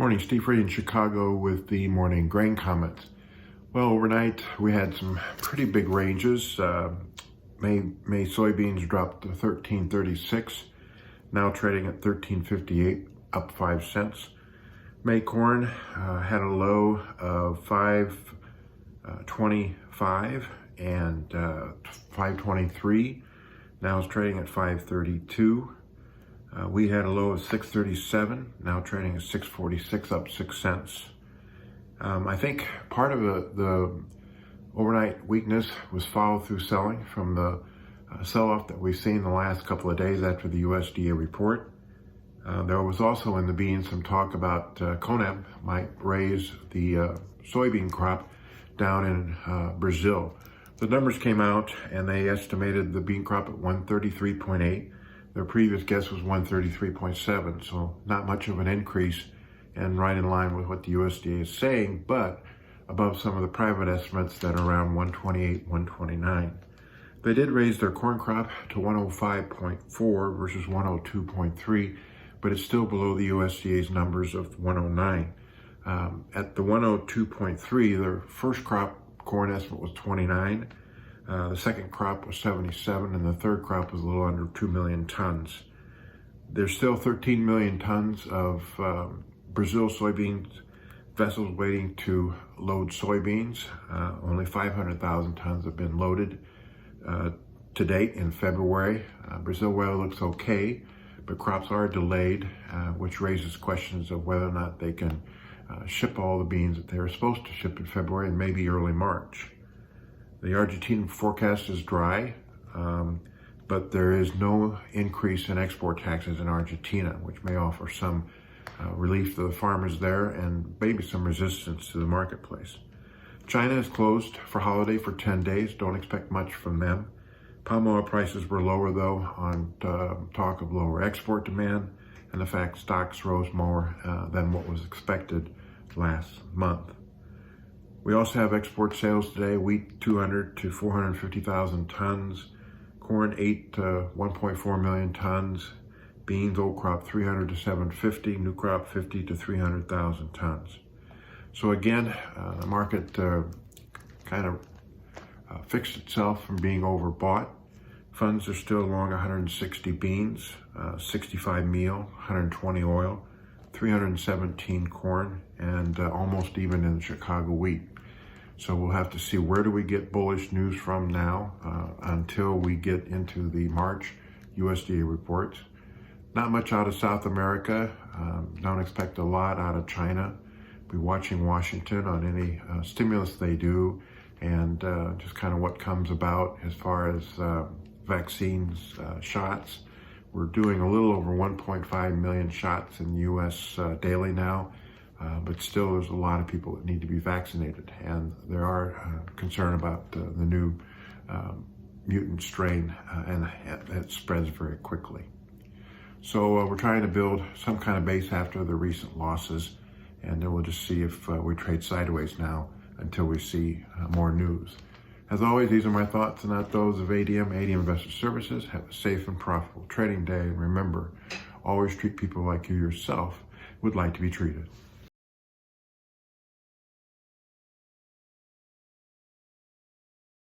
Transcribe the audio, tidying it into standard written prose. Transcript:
Morning, Steve Ray in Chicago with the morning grain comments. Well, overnight we had some pretty big ranges. May soybeans dropped to 13.36, now trading at 13.58, up 5 cents. May corn had a low of 5.25 and 5.23. Now it's trading at 5.32. We had a low of 6.37, now trading at 6.46, up 6 cents. I think part of the overnight weakness was follow-through selling from the sell-off that we've seen the last couple of days after the USDA report. There was also in the beans some talk about CONAB might raise the soybean crop down in Brazil. The numbers came out and they estimated the bean crop at 133.8. Their previous guess was 133.7, so not much of an increase and right in line with what the USDA is saying, but above some of the private estimates that are around 128, 129. They did raise their corn crop to 105.4 versus 102.3, but it's still below the USDA's numbers of 109. At the 102.3, their first crop corn estimate was 29. The second crop was 77, and the third crop was a little under 2 million tons. There's still 13 million tons of Brazil soybeans vessels waiting to load soybeans. Only 500,000 tons have been loaded to date in February. Brazil weather looks okay, but crops are delayed, which raises questions of whether or not they can ship all the beans that they were supposed to ship in February and maybe early March. The Argentine forecast is dry, but there is no increase in export taxes in Argentina, which may offer some relief to the farmers there and maybe some resistance to the marketplace. China is closed for holiday for 10 days. Don't expect much from them. Palm oil prices were lower though on talk of lower export demand and the fact stocks rose more than what was expected last month. We also have export sales today, wheat 200 to 450,000 tons, corn 8 to 1.4 million tons, beans, old crop 300 to 750, new crop 50 to 300,000 tons. So again, the market kind of fixed itself from being overbought. Funds are still long 160 beans, 65 meal, 120 oil, 317 corn, and almost even in the Chicago wheat. So we'll have to see where do we get bullish news from now until we get into the March USDA reports. Not much out of South America. Don't expect a lot out of China. Be watching Washington on any stimulus they do and just kind of what comes about as far as vaccines, shots. We're doing a little over 1.5 million shots in the U.S. Daily now, but still there's a lot of people that need to be vaccinated, and there are concern about the new mutant strain, and it spreads very quickly. So we're trying to build some kind of base after the recent losses, and then we'll just see if we trade sideways now until we see more news. As always, these are my thoughts and not those of ADM Investor Services. Have a safe and profitable trading day. And remember, always treat people like you yourself would like to be treated.